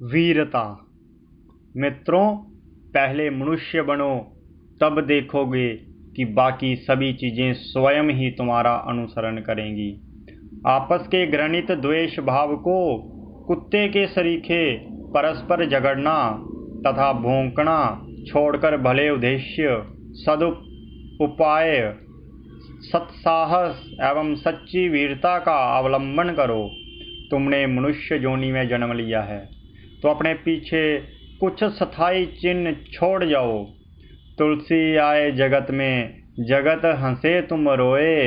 वीरता। मित्रों, पहले मनुष्य बनो, तब देखोगे कि बाकी सभी चीजें स्वयं ही तुम्हारा अनुसरण करेंगी। आपस के घृणित द्वेष भाव को कुत्ते के सरीखे परस्पर झगड़ना तथा भौंकना छोड़कर भले उद्देश्य, उपाय, सत्साहस एवं सच्ची वीरता का अवलंबन करो। तुमने मनुष्य योनि में जन्म लिया है तो अपने पीछे कुछ स्थायी चिन्ह छोड़ जाओ। तुलसी आए जगत में, जगत हंसे तुम रोए,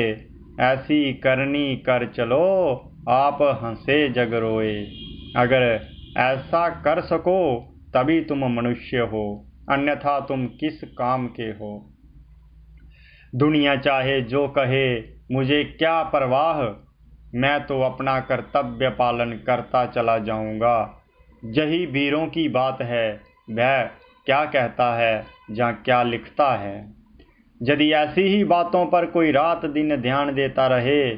ऐसी करनी कर चलो, आप हंसे जग रोए। अगर ऐसा कर सको तभी तुम मनुष्य हो, अन्यथा तुम किस काम के हो। दुनिया चाहे जो कहे, मुझे क्या परवाह, मैं तो अपना कर्तव्य पालन करता चला जाऊंगा। यही वीरों की बात है, वह क्या कहता है या क्या लिखता है। यदि ऐसी ही बातों पर कोई रात दिन ध्यान देता रहे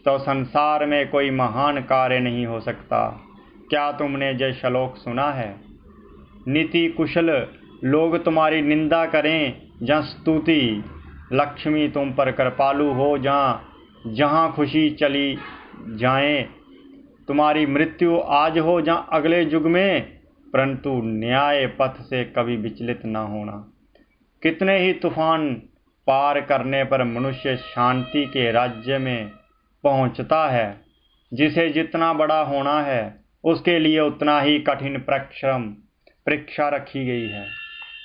तो संसार में कोई महान कार्य नहीं हो सकता। क्या तुमने यह श्लोक सुना है? नीति कुशल लोग तुम्हारी निंदा करें या स्तुति, लक्ष्मी तुम पर कृपालु हो जहाँ खुशी चली जाए, तुम्हारी मृत्यु आज हो या अगले युग में, परंतु न्याय पथ से कभी विचलित न होना। कितने ही तूफान पार करने पर मनुष्य शांति के राज्य में पहुंचता है। जिसे जितना बड़ा होना है उसके लिए उतना ही कठिन परीक्षा रखी गई है।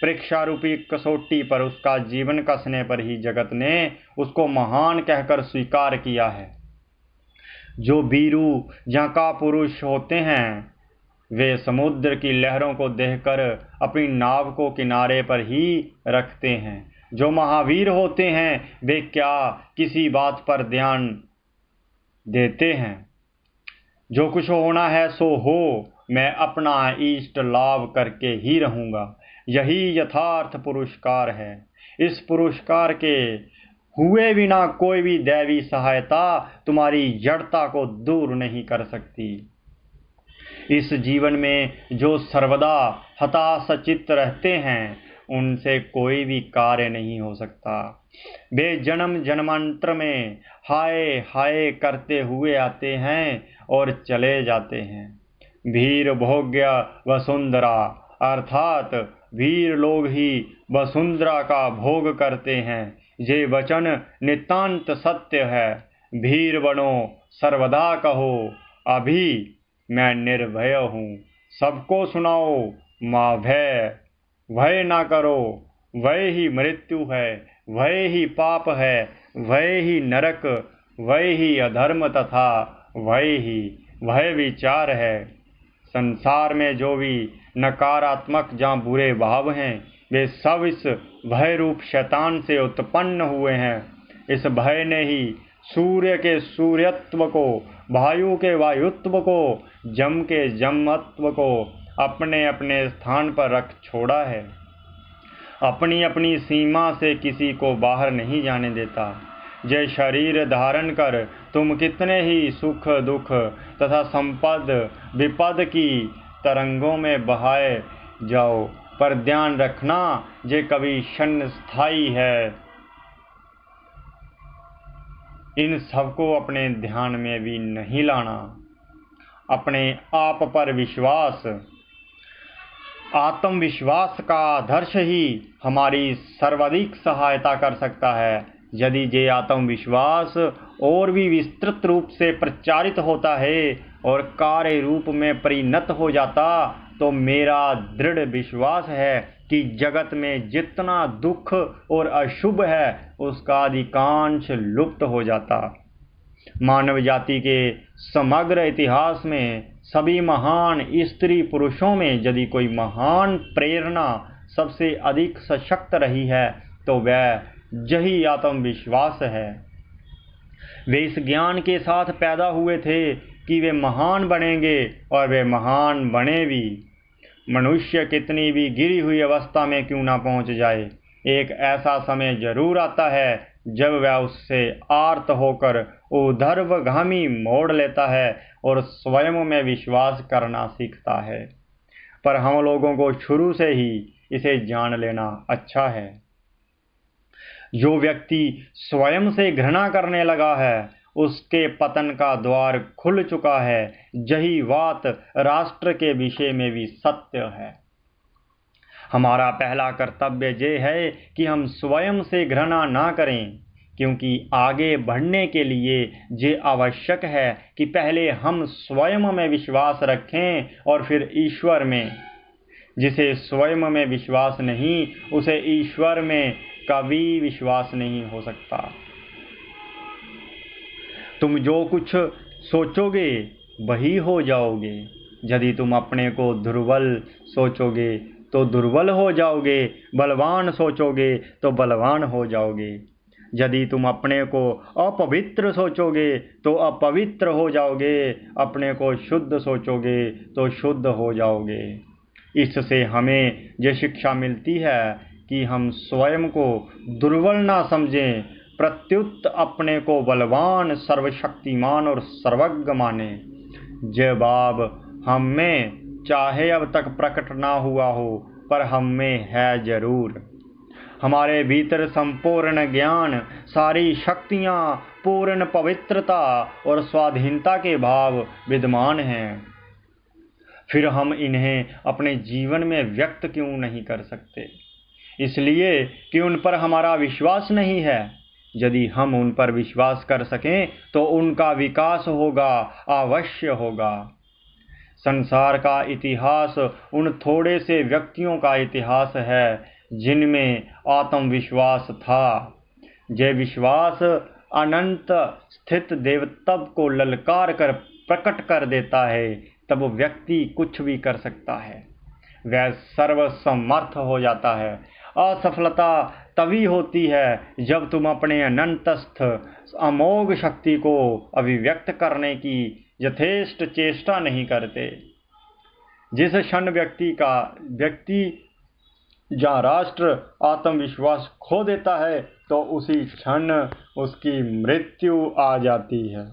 परीक्षा रूपी कसौटी पर उसका जीवन कसने पर ही जगत ने उसको महान कहकर स्वीकार किया है। जो वीरू का पुरुष होते हैं वे समुद्र की लहरों को देखकर अपनी नाव को किनारे पर ही रखते हैं। जो महावीर होते हैं वे क्या किसी बात पर ध्यान देते हैं? जो कुछ होना है सो हो, मैं अपना इष्ट लाभ करके ही रहूंगा। यही यथार्थ पुरस्कार है। इस पुरस्कार के हुए बिना कोई भी दैवी सहायता तुम्हारी जड़ता को दूर नहीं कर सकती। इस जीवन में जो सर्वदा हताशचित्त रहते हैं उनसे कोई भी कार्य नहीं हो सकता। वे जन्म जन्मांतर में हाय हाय करते हुए आते हैं और चले जाते हैं। वीर भोग्य वसुंधरा, अर्थात वीर लोग ही वसुंधरा का भोग करते हैं। ये वचन नितांत सत्य है। वीर बनो, सर्वदा कहो, अभी मैं निर्भय हूँ। सबको सुनाओ माँ भय, भय ना करो। वह ही मृत्यु है, वह ही पाप है, वह ही नरक, वह ही अधर्म तथा वह विचार है। संसार में जो भी नकारात्मक या बुरे भाव हैं वे सब इस भय रूप शैतान से उत्पन्न हुए हैं। इस भय ने ही सूर्य के सूर्यत्व को, वायु के वायुत्व को, जम के जमत्व को अपने अपने स्थान पर रख छोड़ा है। अपनी अपनी सीमा से किसी को बाहर नहीं जाने देता। ये शरीर धारण कर तुम कितने ही सुख दुख तथा संपद विपद की तरंगों में बहाए जाओ, पर ध्यान रखना ये कभी क्षणस्थायी है। इन सबको अपने ध्यान में भी नहीं लाना। अपने आप पर विश्वास, आत्मविश्वास का आदर्श ही हमारी सर्वाधिक सहायता कर सकता है। यदि ये आत्मविश्वास और भी विस्तृत रूप से प्रचारित होता है और कार्य रूप में परिणत हो जाता तो मेरा दृढ़ विश्वास है कि जगत में जितना दुख और अशुभ है उसका अधिकांश लुप्त हो जाता। मानव जाति के समग्र इतिहास में सभी महान स्त्री पुरुषों में यदि कोई महान प्रेरणा सबसे अधिक सशक्त रही है तो वह यही आत्मविश्वास है। वे इस ज्ञान के साथ पैदा हुए थे कि वे महान बनेंगे और वे महान बने भी। मनुष्य कितनी भी गिरी हुई अवस्था में क्यों ना पहुंच जाए, एक ऐसा समय जरूर आता है जब वह उससे आर्त होकर ऊर्ध्वगामी मोड़ लेता है और स्वयं में विश्वास करना सीखता है। पर हम लोगों को शुरू से ही इसे जान लेना अच्छा है। जो व्यक्ति स्वयं से घृणा करने लगा है, उसके पतन का द्वार खुल चुका है। यही बात राष्ट्र के विषय में भी सत्य है। हमारा पहला कर्तव्य ये है कि हम स्वयं से घृणा ना करें, क्योंकि आगे बढ़ने के लिए ये आवश्यक है कि पहले हम स्वयं में विश्वास रखें और फिर ईश्वर में। जिसे स्वयं में विश्वास नहीं, उसे ईश्वर में कभी विश्वास नहीं हो सकता। तुम जो कुछ सोचोगे वही हो जाओगे। यदि तुम अपने को दुर्बल सोचोगे तो दुर्बल हो जाओगे, बलवान सोचोगे तो बलवान हो जाओगे। यदि तुम अपने को अपवित्र सोचोगे तो अपवित्र हो जाओगे, अपने को शुद्ध सोचोगे तो शुद्ध हो जाओगे। इससे हमें ये शिक्षा मिलती है कि हम स्वयं को दुर्बल ना समझें, प्रत्युत अपने को बलवान, सर्वशक्तिमान और सर्वज्ञ माने। जय बाब हम में चाहे अब तक प्रकट ना हुआ हो, पर हम में है जरूर। हमारे भीतर संपूर्ण ज्ञान, सारी शक्तियाँ, पूर्ण पवित्रता और स्वाधीनता के भाव विद्यमान हैं। फिर हम इन्हें अपने जीवन में व्यक्त क्यों नहीं कर सकते? इसलिए कि उन पर हमारा विश्वास नहीं है। यदि हम उन पर विश्वास कर सकें तो उनका विकास होगा, अवश्य होगा। संसार का इतिहास उन थोड़े से व्यक्तियों का इतिहास है जिनमें आत्मविश्वास था। यह विश्वास अनंत स्थित देवत्व को ललकार कर प्रकट कर देता है। तब व्यक्ति कुछ भी कर सकता है, वह सर्वसमर्थ हो जाता है। असफलता तभी होती है जब तुम अपने अनंतस्थ अमोघ शक्ति को अभिव्यक्त करने की यथेष्ट चेष्टा नहीं करते। जिस क्षण व्यक्ति या राष्ट्र आत्मविश्वास खो देता है तो उसी क्षण उसकी मृत्यु आ जाती है।